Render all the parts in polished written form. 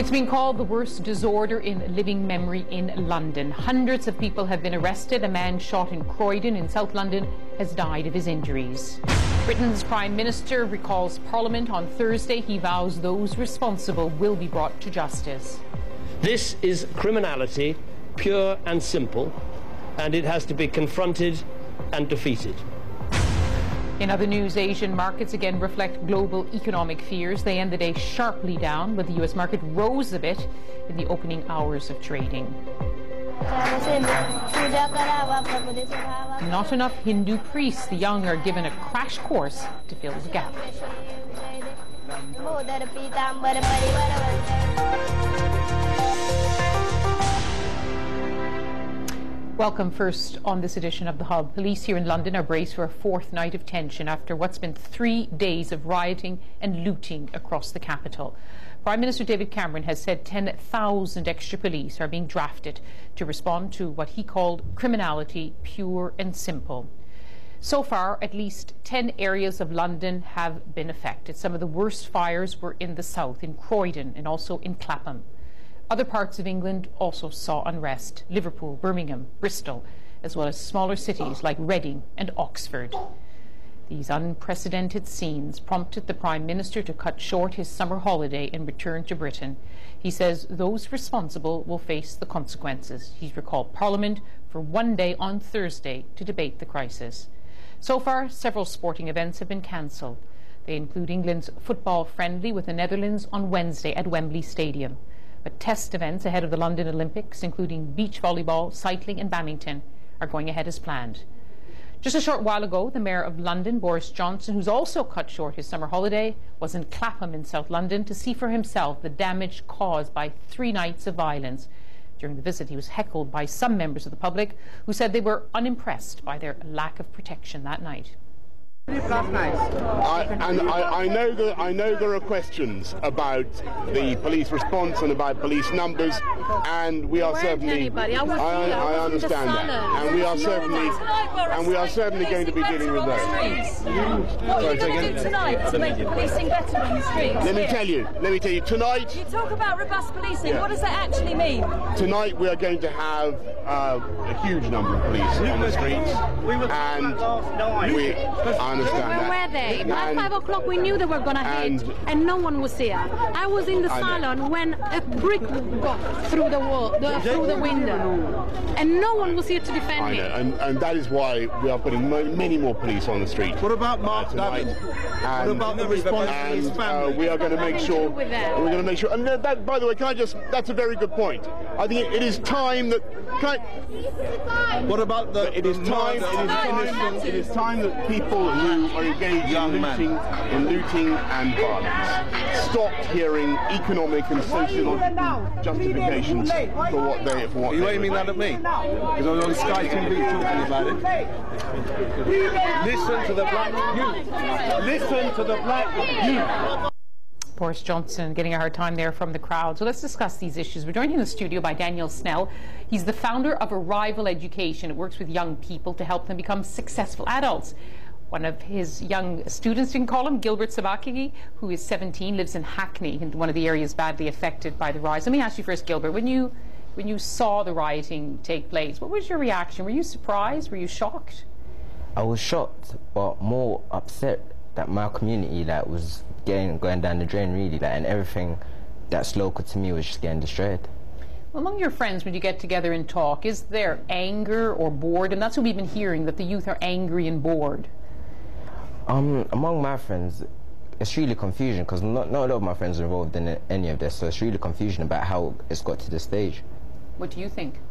It's been called the worst disorder in living memory in London. Hundreds of people have been arrested. A man shot in Croydon in South London has died of his injuries. Britain's Prime Minister recalls Parliament on Thursday. He vows those responsible will be brought to justice. This is criminality, pure and simple, and it has to be confronted and defeated. In other news, Asian markets again reflect global economic fears. They end the day sharply down, but the U.S. market rose a bit in the opening hours of trading. Not enough Hindu priests. The young are given a crash course to fill the gap. Welcome. First on this edition of The Hub. Police here in London are braced for a fourth night of tension after what's been 3 days of rioting and looting across the capital. Prime Minister David Cameron has said 10,000 extra police are being drafted to respond to what he called criminality, pure and simple. So far, at least 10 areas of London have been affected. Some of the worst fires were in the south, in Croydon and also in Clapham. Other parts of England also saw unrest: Liverpool, Birmingham, Bristol, as well as smaller cities like Reading and Oxford. These unprecedented scenes prompted the Prime Minister to cut short his summer holiday and return to Britain. He says those responsible will face the consequences. He's recalled Parliament for one day on Thursday to debate the crisis. So far, several sporting events have been cancelled. They include England's football friendly with the Netherlands on Wednesday at Wembley Stadium. But test events ahead of the London Olympics, including beach volleyball, cycling and badminton, are going ahead as planned. Just a short while ago, the Mayor of London, Boris Johnson, who's also cut short his summer holiday, was in Clapham in South London to see for himself the damage caused by 3 nights of violence. During the visit, he was heckled by some members of the public who said they were unimpressed by their lack of protection that night. I know there are questions about the police response and about police numbers, and we are certainly. I understand that, and we are certainly going to be dealing with those. What are you going to do tonight to make policing better on the streets? Let me tell you tonight. You talk about robust policing. What does that actually mean? Tonight we are going to have a huge number of police on the streets, and I understand that. Where were they? At 5 o'clock we knew they were going to hit, and no one was here. I was in the salon when a brick got through the wall, through the window, and no one was here to defend me. I know, and that is why we are putting many more police on the street. What about Mark tonight? What about the response to his family? We are going to make sure. We're going to make sure. And that, by the way, that's a very good point. I think it is time that. What about the? It is time. It is time that people who are engaged in looting and violence stopped hearing economic and sociological justifications for what they. Are you aiming that at me? Because I was on Sky TV talking about it. Listen to the black youth. Listen to the black youth. Boris Johnson getting a hard time there from the crowd. So let's discuss these issues. We're joined in the studio by Daniel Snell. He's the founder of Arrival Education. It works with young people to help them become successful adults. One of his young students, you can call him, Gilbert Sabaki, who is 17, lives in Hackney, in one of the areas badly affected by the riots. Let me ask you first, Gilbert, when you saw the rioting take place, what was your reaction? Were you surprised? Were you shocked? I was shocked, but more upset that my community was going down the drain, really, and everything that's local to me was just getting destroyed. Well, among your friends, when you get together and talk, is there anger or boredom? That's what we've been hearing, that the youth are angry and bored. Among my friends, it's really confusion, because not a lot of my friends are involved in any of this, so it's really confusion about how it's got to this stage. What do you think?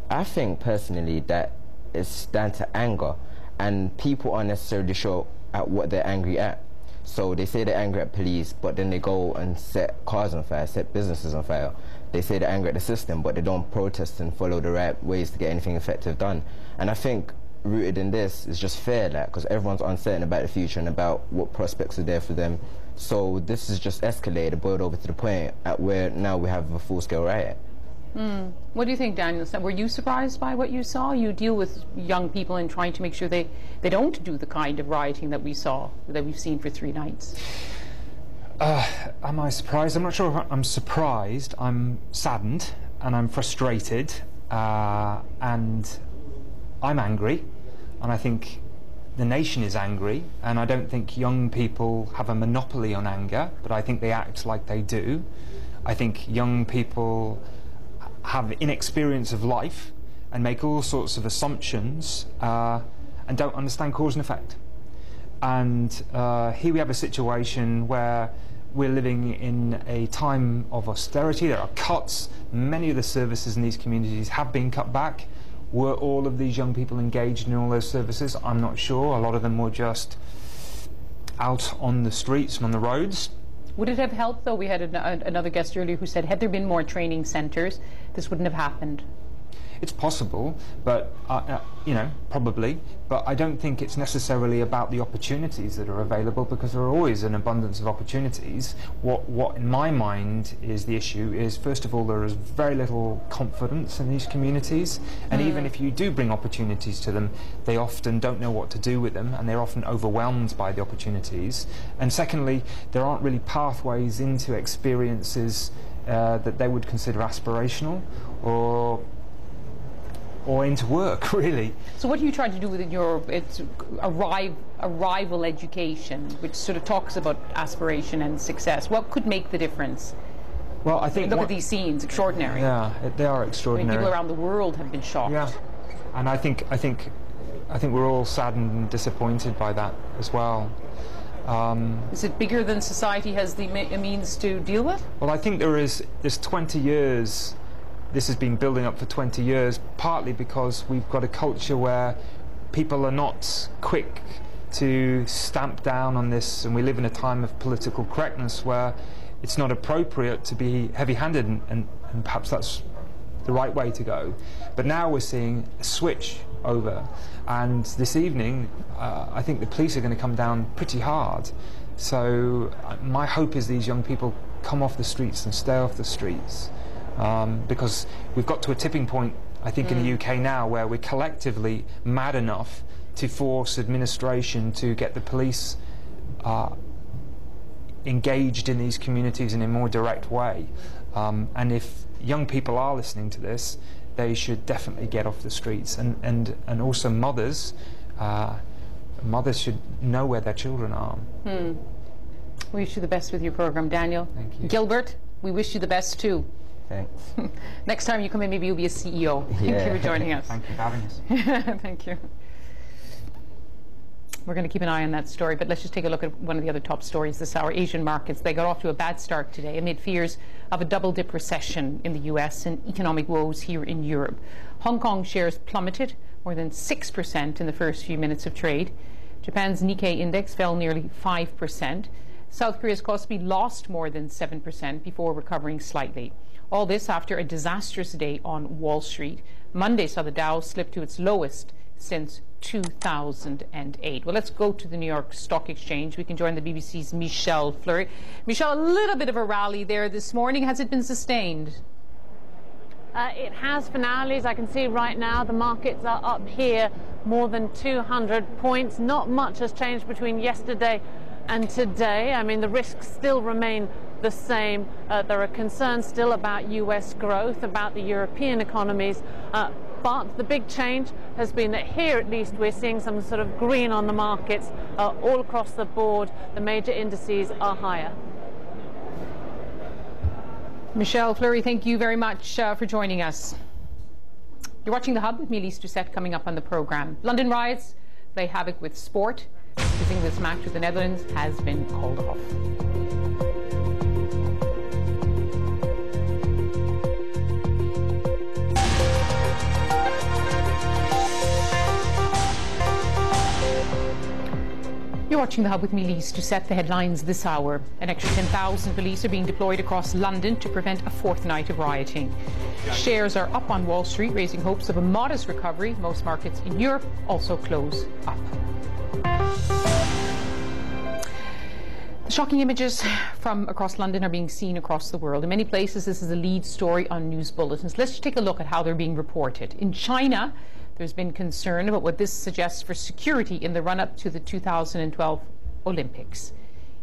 I think, personally, that it's down to anger, and people aren't necessarily sure at what they're angry at. So they say they're angry at police, but then they go and set cars on fire, set businesses on fire. They say they're angry at the system, but they don't protest and follow the right ways to get anything effective done. And I think rooted in this is just fear, because everyone's uncertain about the future and about what prospects are there for them. So this is just escalated, boiled over to the point at where now we have a full-scale riot. What do you think, Daniel? Were you surprised by what you saw? You deal with young people and trying to make sure they don't do the kind of rioting that we've seen for 3 nights. Am I surprised? I'm not sure if I'm surprised. I'm saddened and I'm frustrated and I'm angry, and I think the nation is angry, and I don't think young people have a monopoly on anger, but I think they act like they do. I think young people have inexperience of life and make all sorts of assumptions and don't understand cause and effect. And here we have a situation where we're living in a time of austerity. There are cuts. Many of the services in these communities have been cut back. Were all of these young people engaged in all those services? I'm not sure. A lot of them were just out on the streets and on the roads. Would it have helped, though? We had another guest earlier who said, had there been more training centres, this wouldn't have happened. It's possible, but you know, probably. But I don't think it's necessarily about the opportunities that are available, because there are always an abundance of opportunities. What in my mind is the issue is, first of all, there is very little confidence in these communities, and even if you do bring opportunities to them, they often don't know what to do with them, and they're often overwhelmed by the opportunities. And secondly, there aren't really pathways into experiences that they would consider aspirational or into work, really. So what are you trying to do with your arrival education, which sort of talks about aspiration and success? What could make the difference? Well, I think... Look at these scenes, extraordinary. Yeah, they are extraordinary. I mean, people around the world have been shocked. Yeah, and I think we're all saddened and disappointed by that as well. Is it bigger than society has the means to deal with? Well, I think there's 20 years... This has been building up for 20 years, partly because we've got a culture where people are not quick to stamp down on this, and we live in a time of political correctness where it's not appropriate to be heavy-handed, and perhaps that's the right way to go. But now we're seeing a switch over, and this evening I think the police are going to come down pretty hard. So my hope is these young people come off the streets and stay off the streets. Because we've got to a tipping point, I think, in the UK now, where we're collectively mad enough to force administration to get the police engaged in these communities in a more direct way. And if young people are listening to this, they should definitely get off the streets. And also mothers should know where their children are. We wish you the best with your programme, Daniel. Thank you. Gilbert, we wish you the best too. Thanks. Next time you come in, maybe you'll be a CEO. Yeah. Thank you for joining us. Thank you for having us. Thank you. We're going to keep an eye on that story, but let's just take a look at one of the other top stories this hour. Asian markets, they got off to a bad start today amid fears of a double-dip recession in the US and economic woes here in Europe. Hong Kong shares plummeted more than 6% in the first few minutes of trade. Japan's Nikkei index fell nearly 5%. South Korea's Kospi lost more than 7% before recovering slightly. All this after a disastrous day on Wall Street. Monday saw the Dow slip to its lowest since 2008. Well, let's go to the New York Stock Exchange. We can join the BBC's Michelle Fleury. Michelle, a little bit of a rally there this morning. Has it been sustained? It has for now, Liz. I can see right now the markets are up here more than 200 points. Not much has changed between yesterday and today. I mean, the risks still remain the same. There are concerns still about US growth, about the European economies, but the big change has been that here at least we're seeing some sort of green on the markets all across the board. The major indices are higher. Michelle Fleury, thank you very much for joining us. You're watching The Hub with me, Lise Doucette, coming up on the programme. London riots play havoc with sport. The English match with the Netherlands has been called off. You're watching The Hub with me, Lise, to set the headlines this hour. An extra 10,000 police are being deployed across London to prevent a fourth night of rioting. Shares are up on Wall Street, raising hopes of a modest recovery. Most markets in Europe also close up. The shocking images from across London are being seen across the world. In many places, this is a lead story on news bulletins. Let's just take a look at how they're being reported. In China, there's been concern about what this suggests for security in the run-up to the 2012 Olympics.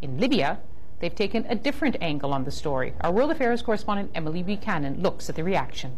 In Libya, they've taken a different angle on the story. Our World Affairs correspondent Emily Buchanan looks at the reaction.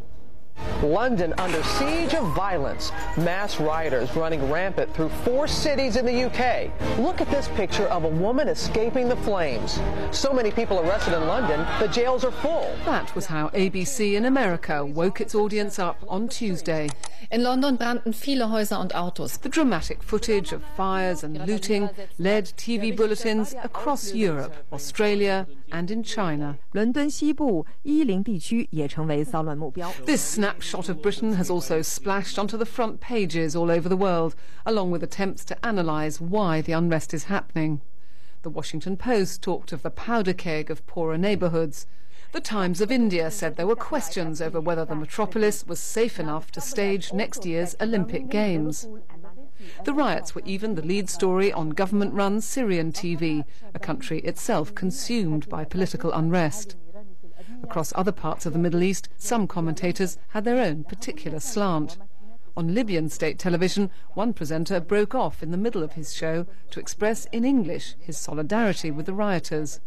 London under siege of violence. Mass rioters running rampant through 4 cities in the UK. Look at this picture of a woman escaping the flames. So many people arrested in London, the jails are full. That was how ABC in America woke its audience up on Tuesday. In London brannten viele Häuser und Autos. The dramatic footage of fires and looting led TV bulletins across Europe, Australia and in China. 伦敦西部伊林地区也成为骚乱目标。 This snapshot of Britain has also splashed onto the front pages all over the world, along with attempts to analyse why the unrest is happening. The Washington Post talked of the powder keg of poorer neighbourhoods. The Times of India said there were questions over whether the metropolis was safe enough to stage next year's Olympic Games. The riots were even the lead story on government-run Syrian TV, a country itself consumed by political unrest. Across other parts of the Middle East, some commentators had their own particular slant. On Libyan state television, one presenter broke off in the middle of his show to express in English his solidarity with the rioters.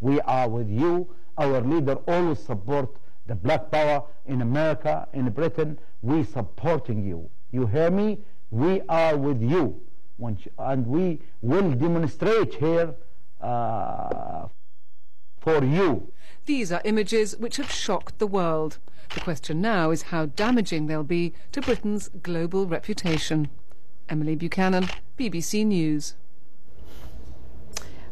We are with you. Our leader always support the black power in America, in Britain. We supporting you. You hear me? We are with you. And we will demonstrate here for you. These are images which have shocked the world. The question now is how damaging they'll be to Britain's global reputation. Emily Buchanan, BBC News.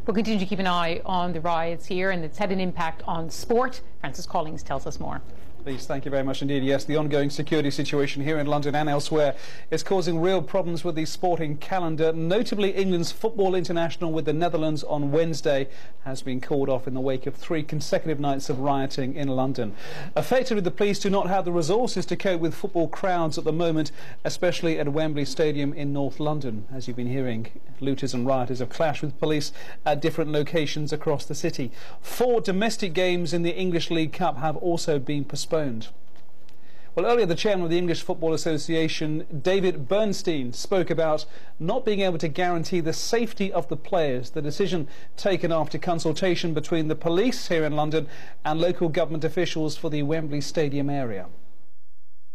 We'll continue to keep an eye on the riots here, and it's had an impact on sport. Francis Collings tells us more. Please, thank you very much indeed. Yes, the ongoing security situation here in London and elsewhere is causing real problems with the sporting calendar. Notably, England's football international with the Netherlands on Wednesday has been called off in the wake of 3 consecutive nights of rioting in London. Effectively, the police do not have the resources to cope with football crowds at the moment, especially at Wembley Stadium in North London. As you've been hearing, looters and rioters have clashed with police at different locations across the city. 4 domestic games in the English League Cup have also been postponed. Well, earlier the chairman of the English Football Association, David Bernstein, spoke about not being able to guarantee the safety of the players, the decision taken after consultation between the police here in London and local government officials for the Wembley Stadium area.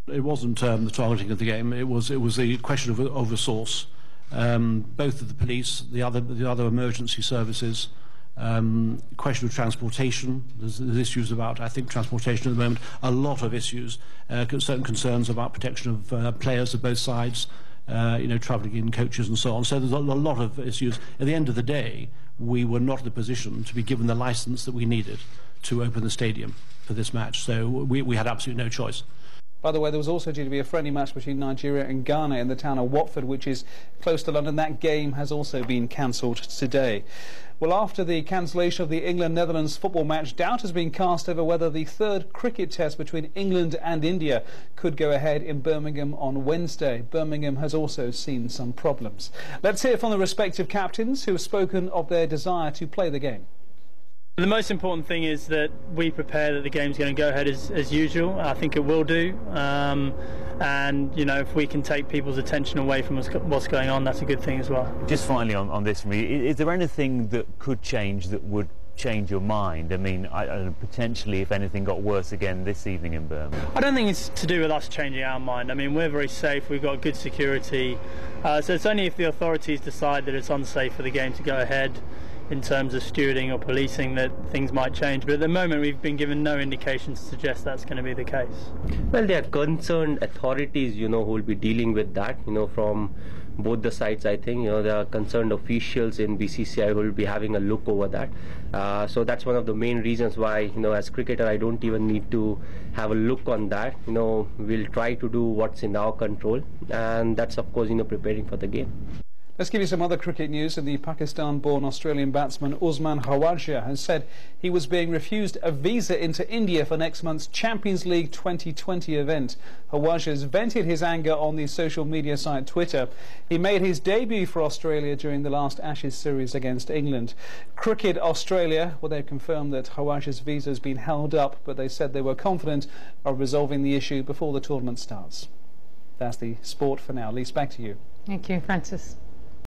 It wasn't the targeting of the game, it was the question of a source. Both of the police, the other emergency services, question of transportation. There's issues about, I think, transportation at the moment. A lot of issues, certain concerns about protection of players of both sides, travelling in coaches and so on. So there's a lot of issues. At the end of the day, we were not in a position to be given the licence that we needed to open the stadium for this match. So we had absolutely no choice. By the way, there was also due to be a friendly match between Nigeria and Ghana in the town of Watford, which is close to London. That game has also been cancelled today. Well, after the cancellation of the England-Netherlands football match, doubt has been cast over whether the 3rd cricket test between England and India could go ahead in Birmingham on Wednesday. Birmingham has also seen some problems. Let's hear from the respective captains who have spoken of their desire to play the game. The most important thing is that we prepare that the game's going to go ahead as usual. I think it will do. And, if we can take people's attention away from what's going on, that's a good thing as well. Just finally on this for me, is there anything that could change that would change your mind? I mean, potentially if anything got worse again this evening in Birmingham. I don't think it's to do with us changing our mind. I mean, we're very safe, we've got good security. So it's only if the authorities decide that it's unsafe for the game to go ahead in terms of stewarding or policing that things might change, but at the moment we've been given no indication to suggest that's going to be the case. Well, there are concerned authorities, who will be dealing with that, from both the sides. I think, there are concerned officials in BCCI who will be having a look over that. So that's one of the main reasons why, as cricketer, I don't even need to have a look on that. We'll try to do what's in our control, and that's of course, preparing for the game. Let's give you some other cricket news. And the Pakistan-born Australian batsman Usman Khawaja has said he was being refused a visa into India for next month's Champions League 2020 event. Khawaja has vented his anger on the social media site Twitter. He made his debut for Australia during the last Ashes series against England. Cricket Australia, they've confirmed that Khawaja's visa has been held up, but they said they were confident of resolving the issue before the tournament starts. That's the sport for now. Lise, back to you. Thank you, Francis.